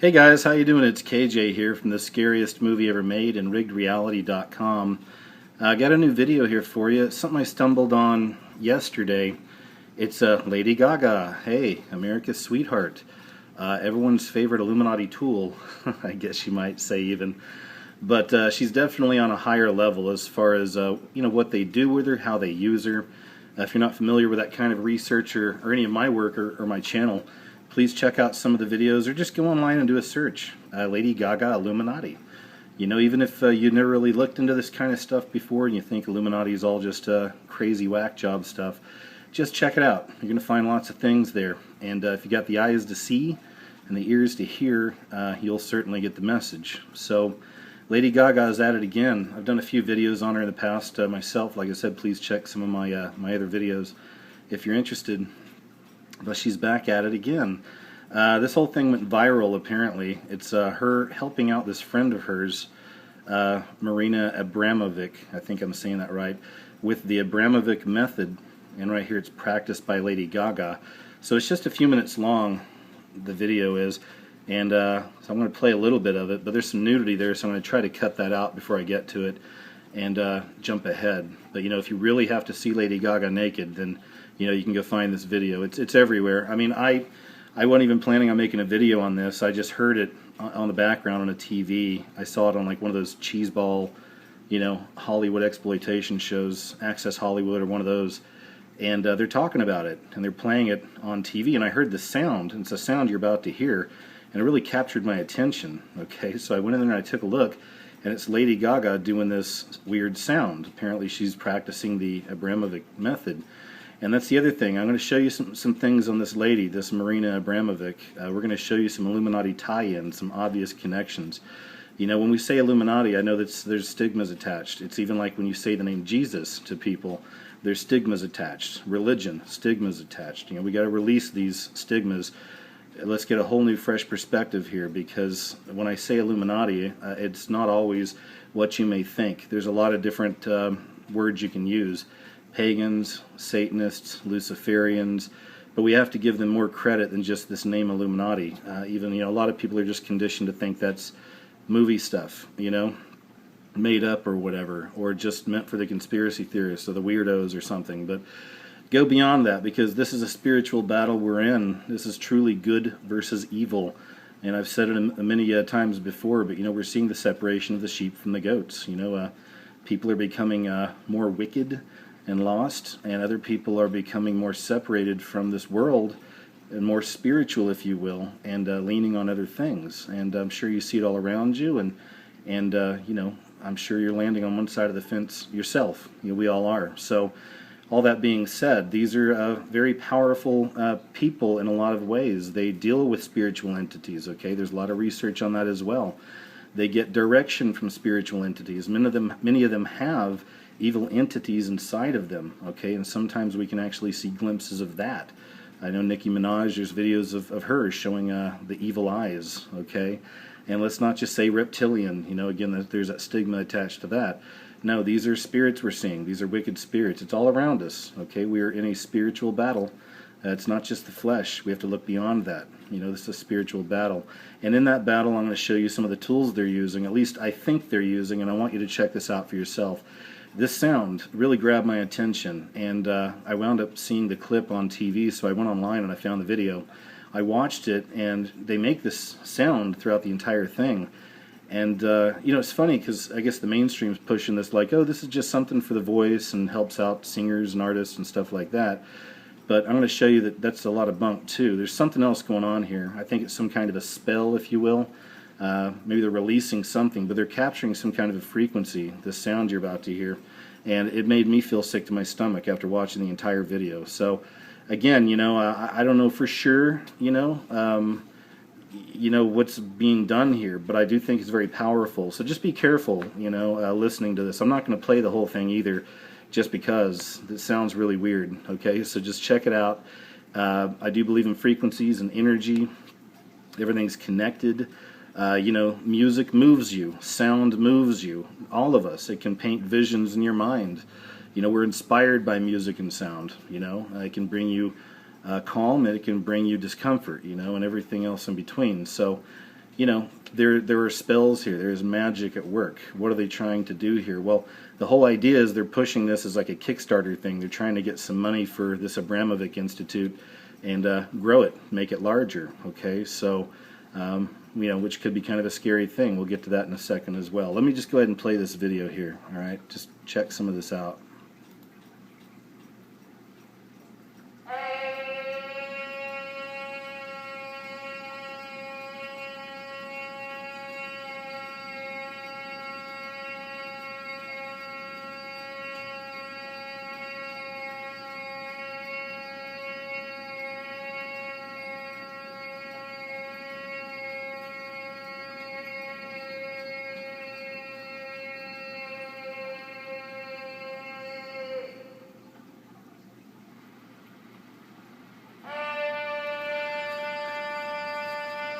Hey guys, how you doing? It's KJ here from the scariest movie ever made and riggedreality.com. I got a new video here for you. It's something I stumbled on yesterday. It's Lady Gaga. Hey, America's sweetheart. Everyone's favorite Illuminati tool, I guess you might say even. But she's definitely on a higher level as far as what they do with her, how they use her. If you're not familiar with that kind of research or any of my work or my channel, please check out some of the videos or just go online and do a search. Lady Gaga Illuminati. You know, even if you never really looked into this kind of stuff before and you think Illuminati is all just crazy whack job stuff, just check it out. You're going to find lots of things there. And if you got the eyes to see and the ears to hear, you'll certainly get the message. So Lady Gaga is at it again. I've done a few videos on her in the past myself. Like I said, please check some of my other videos if you're interested. But she's back at it again. This whole thing went viral, apparently. It's her helping out this friend of hers, Marina Abramovic, I think I'm saying that right, with the Abramovic method. And right here it's practiced by Lady Gaga. So it's just a few minutes long, the video is. And so I'm going to play a little bit of it, but there's some nudity there, so I'm going to try to cut that out before I get to it and jump ahead. But, you know, if you really have to see Lady Gaga naked, then you can go find this video. It's everywhere. I mean, I wasn't even planning on making a video on this. I just heard it on the background on a TV. I saw it on like one of those cheeseball, Hollywood exploitation shows, Access Hollywood or one of those. And they're talking about it, and they're playing it on TV, and I heard the sound, and it's a sound you're about to hear, and it really captured my attention. Okay, so I went in there and I took a look, and it's Lady Gaga doing this weird sound. Apparently she's practicing the Abramovic method. And that's the other thing. I'm going to show you some things on this lady, this Marina Abramovic. We're going to show you some Illuminati tie-ins, some obvious connections. You know, when we say Illuminati, I know that there's stigmas attached. It's even like when you say the name Jesus to people, there's stigmas attached. Religion, stigmas attached. You know, we got to release these stigmas. Let's get a whole new, fresh perspective here, because when I say Illuminati, it's not always what you may think. There's a lot of different words you can use. Pagans, Satanists, Luciferians, but we have to give them more credit than just this name Illuminati. Even, a lot of people are just conditioned to think that's movie stuff, made up or whatever, or just meant for the conspiracy theorists or the weirdos or something. But go beyond that, because this is a spiritual battle we're in. This is truly good versus evil. And I've said it many times before, but, we're seeing the separation of the sheep from the goats. People are becoming more wicked and lost, and other people are becoming more separated from this world and more spiritual, if you will, and leaning on other things. And I'm sure you see it all around you, and I'm sure you're landing on one side of the fence yourself. We all are. So all that being said, these are very powerful people in a lot of ways. They deal with spiritual entities, okay? There's a lot of research on that as well. They get direction from spiritual entities. Many of them have evil entities inside of them, okay? And sometimes we can actually see glimpses of that. I know Nicki Minaj, there's videos of her showing the evil eyes, okay? And let's not just say reptilian, again, there's that stigma attached to that. No, these are spirits we're seeing. These are wicked spirits. It's all around us, okay? We are in a spiritual battle. It's not just the flesh. We have to look beyond that. This is a spiritual battle. And in that battle, I'm going to show you some of the tools they're using, at least I think they're using, and I want you to check this out for yourself. This sound really grabbed my attention, and I wound up seeing the clip on TV, so I went online and I found the video. I watched it, and they make this sound throughout the entire thing. And, it's funny because I guess the mainstream's pushing this like, oh, this is just something for the voice and helps out singers and artists and stuff like that. But I'm going to show you that that's a lot of bunk, too. There's something else going on here. I think it's some kind of a spell, if you will. Maybe they're releasing something, but they're capturing some kind of a frequency, the sound you're about to hear. And it made me feel sick to my stomach after watching the entire video. So, again, I don't know for sure, what's being done here, but I do think it's very powerful. So just be careful, listening to this. I'm not going to play the whole thing either, just because it sounds really weird, okay? So just check it out. I do believe in frequencies and energy. Everything's connected. Music moves you. Sound moves you. All of us. It can paint visions in your mind. We're inspired by music and sound. It can bring you calm, and it can bring you discomfort, and everything else in between. So you know, there are spells here. There's magic at work. What are they trying to do here? Well, the whole idea is they're pushing this as like a Kickstarter thing. They're trying to get some money for this Abramovich Institute and grow it, make it larger. Okay, so you know, which could be kind of a scary thing. We'll get to that in a second as well. Let me just go ahead and play this video here. All right, just check some of this out.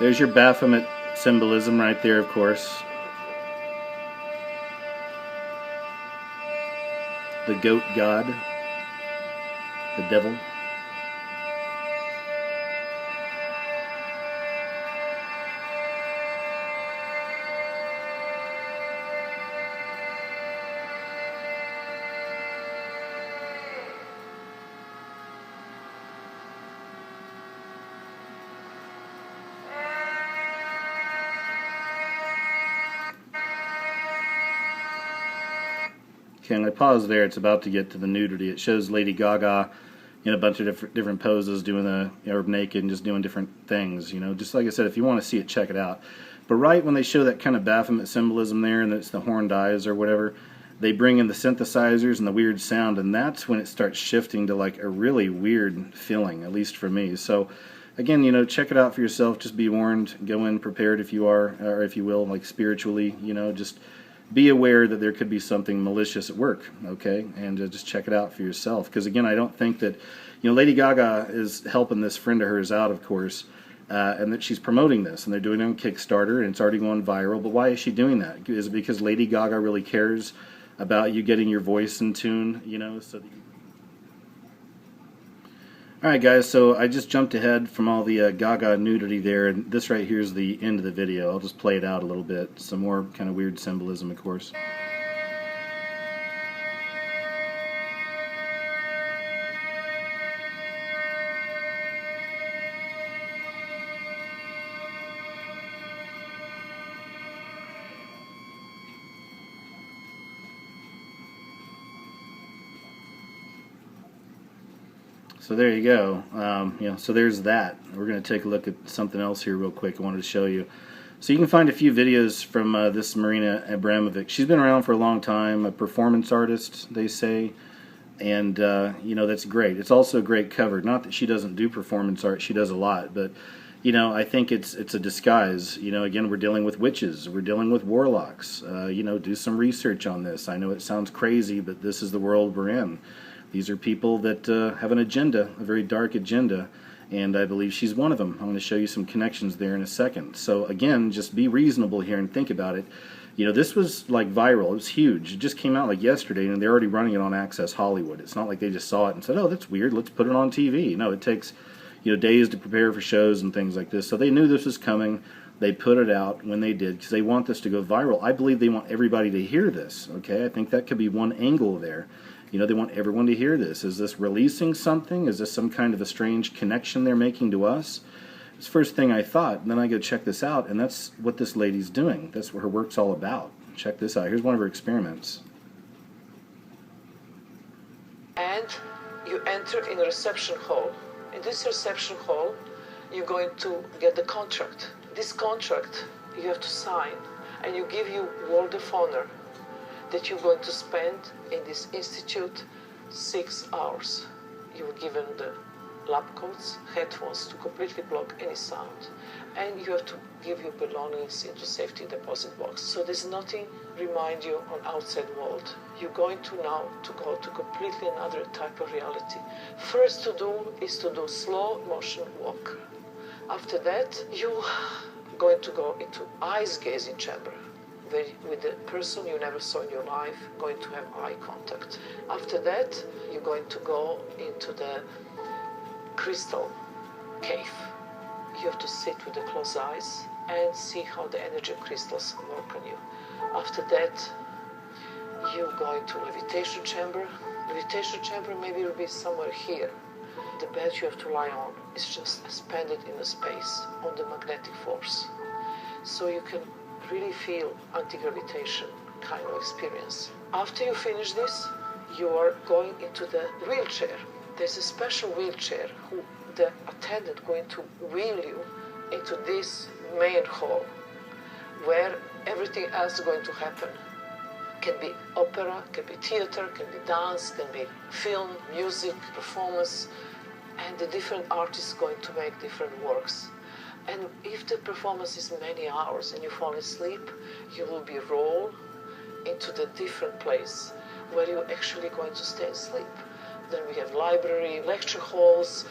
There's your Baphomet symbolism right there, of course. The goat god, the devil. Okay, I'm going to pause there. It's about to get to the nudity. It shows Lady Gaga in a bunch of different poses, doing or naked and just doing different things. You know, just like I said, if you want to see it, check it out. But right when they show that kind of Baphomet symbolism there, and it's the horned eyes or whatever, they bring in the synthesizers and the weird sound, and that's when it starts shifting to like a really weird feeling, at least for me. So again, you know, check it out for yourself. Just be warned. Go in prepared if you are, or if you will, like spiritually. You know, just be aware that there could be something malicious at work, okay? And just check it out for yourself. Because again, I don't think that, you know, Lady Gaga is helping this friend of hers out, of course, and that she's promoting this, and they're doing it on Kickstarter, and it's already going viral. But why is she doing that? Is it because Lady Gaga really cares about you getting your voice in tune, you know? So that you... Alright guys, so I just jumped ahead from all the Gaga nudity there, and this right here is the end of the video. I'll just play it out a little bit. Some more kind of weird symbolism, of course. So there you go. You know, so there's that. We're going to take a look at something else here real quick I wanted to show you. So you can find a few videos from this Marina Abramovic. She's been around for a long time, a performance artist, they say. And, you know, that's great. It's also a great cover. Not that she doesn't do performance art. She does a lot. But, you know, I think it's a disguise. You know, again, we're dealing with witches. We're dealing with warlocks. You know, do some research on this. I know it sounds crazy, but this is the world we're in. These are people that have an agenda, a very dark agenda, and I believe she's one of them. I'm going to show you some connections there in a second. So again, just be reasonable here and think about it. You know, this was like viral. It was huge. It just came out like yesterday, and they're already running it on Access Hollywood. It's not like they just saw it and said, oh, that's weird, let's put it on TV. No, it takes, you know, days to prepare for shows and things like this. So they knew this was coming. They put it out when they did because they want this to go viral. I believe they want everybody to hear this, okay? I think that could be one angle there. You know, they want everyone to hear this. Is this releasing something? Is this some kind of a strange connection they're making to us? It's the first thing I thought. And then I go check this out, and that's what this lady's doing. That's what her work's all about. Check this out. Here's one of her experiments. And you enter in a reception hall. In this reception hall, you're going to get the contract. This contract you have to sign, and you give you word of honor that you're going to spend in this institute 6 hours. You were given the lab coats, headphones to completely block any sound, and you have to give your belongings into safety deposit box. So there's nothing remind you on outside world. You're going to now to go to completely another type of reality. First to do is to do slow motion walk. After that, you're going to go into eyes gazing chamber, with the person you never saw in your life, going to have eye contact. After that, you're going to go into the crystal cave. You have to sit with the closed eyes and see how the energy crystals work on you. After that, you go into levitation chamber. Levitation chamber maybe will be somewhere here. The bed you have to lie on is just suspended in the space on the magnetic force. So you can really feel anti-gravitation kind of experience. After you finish this, you are going into the wheelchair. There's a special wheelchair who the attendant going to wheel you into this main hall where everything else is going to happen. Can be opera, can be theater, can be dance, can be film, music, performance, and the different artists going to make different works. And if the performance is many hours and you fall asleep, you will be rolled into the different place where you're actually going to stay asleep. Then we have library, lecture halls.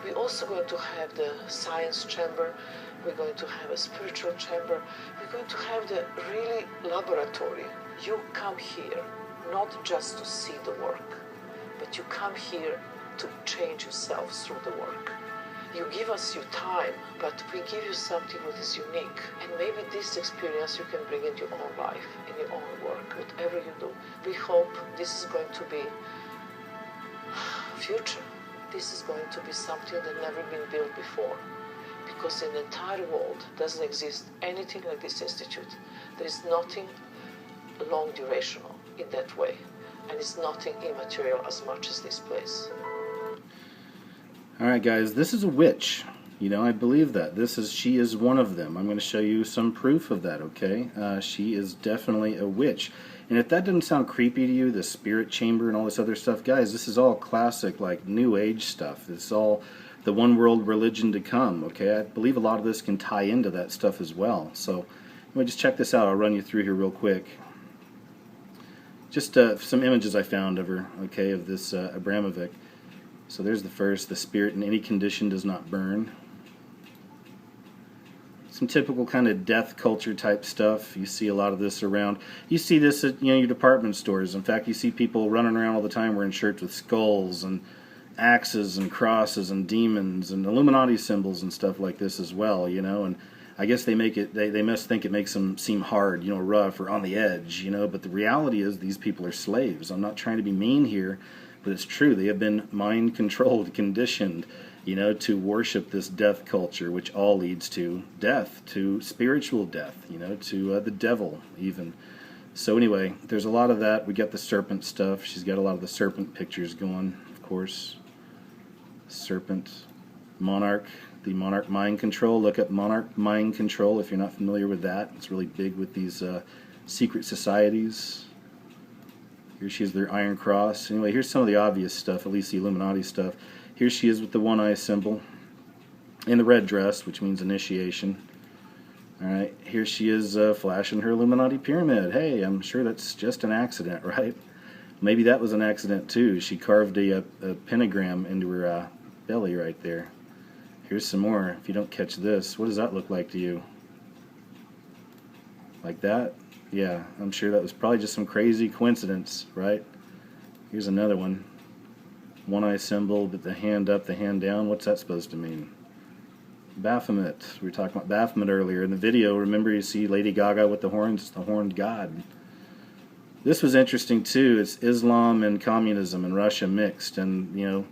We're also going to have the science chamber. We're going to have a spiritual chamber. We're going to have the really laboratory. You come here not just to see the work, but you come here to change yourself through the work. You give us your time, but we give you something that is unique. And maybe this experience you can bring into your own life, in your own work, whatever you do. We hope this is going to be future. This is going to be something that never been built before. Because in the entire world doesn't exist anything like this institute. There is nothing long durational in that way. And it's nothing immaterial as much as this place. Alright guys, this is a witch. You know, I believe that. She is one of them. I'm going to show you some proof of that, okay? She is definitely a witch. And if that doesn't sound creepy to you, the spirit chamber and all this other stuff, guys, this is all classic, like, New Age stuff. It's all the one world religion to come, okay? I believe a lot of this can tie into that stuff as well. So, anyway, just check this out. I'll run you through here real quick. Just some images I found of her, okay, of this Abramovic. So there's the first, the spirit in any condition does not burn. Some typical kind of death culture type stuff. You see a lot of this around. You see this at your department stores. In fact, you see people running around all the time wearing shirts with skulls and axes and crosses and demons and Illuminati symbols and stuff like this as well, and I guess they must think it makes them seem hard, rough or on the edge, but the reality is these people are slaves. I'm not trying to be mean here, but it's true. They have been mind controlled, conditioned, to worship this death culture, which all leads to death, to spiritual death, to the devil even. So anyway, there's a lot of that. We got the serpent stuff. She's got a lot of the serpent pictures going, of course. Serpent, monarch, the monarch mind control. Look up monarch mind control if you're not familiar with that. It's really big with these secret societies. Here she is, their Iron Cross. Anyway, here's some of the obvious stuff, at least the Illuminati stuff. Here she is with the one eye symbol in the red dress, which means initiation. Alright, here she is flashing her Illuminati pyramid. Hey, I'm sure that's just an accident, right? Maybe that was an accident too. She carved a pentagram into her belly right there. Here's some more. If you don't catch this, what does that look like to you? Like that? Yeah, I'm sure that was probably just some crazy coincidence, right? Here's another one. One eye symbol, but the hand up, the hand down. What's that supposed to mean? Baphomet. We were talking about Baphomet earlier. In the video, remember you see Lady Gaga with the horns? It's the horned god. This was interesting too. It's Islam and communism and Russia mixed. And,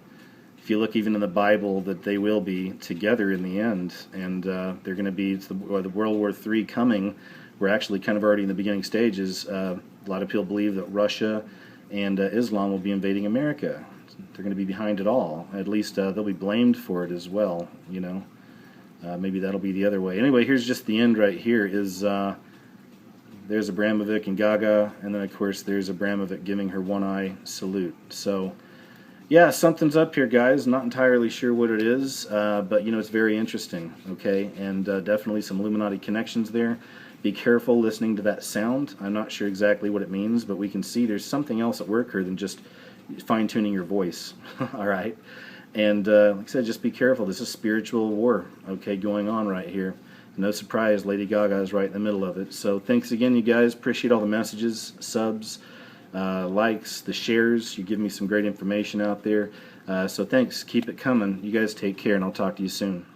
if you look even in the Bible, that they will be together in the end. And they're going to be, the World War III coming. We're actually kind of already in the beginning stages. A lot of people believe that Russia and Islam will be invading America. They're going to be behind it all. At least they'll be blamed for it as well, Maybe that'll be the other way. Anyway, here's just the end right here. There's Abramovic and Gaga, and then of course there's Abramovic giving her one eye salute. So, yeah, something's up here, guys. Not entirely sure what it is, but it's very interesting, okay? And definitely some Illuminati connections there. Be careful listening to that sound. I'm not sure exactly what it means, but we can see there's something else at work here than just fine-tuning your voice, all right? And like I said, just be careful. This is spiritual war, okay, going on right here. No surprise, Lady Gaga is right in the middle of it. So thanks again, you guys. Appreciate all the messages, subs, likes, the shares. You give me some great information out there. So thanks. Keep it coming. You guys take care, and I'll talk to you soon.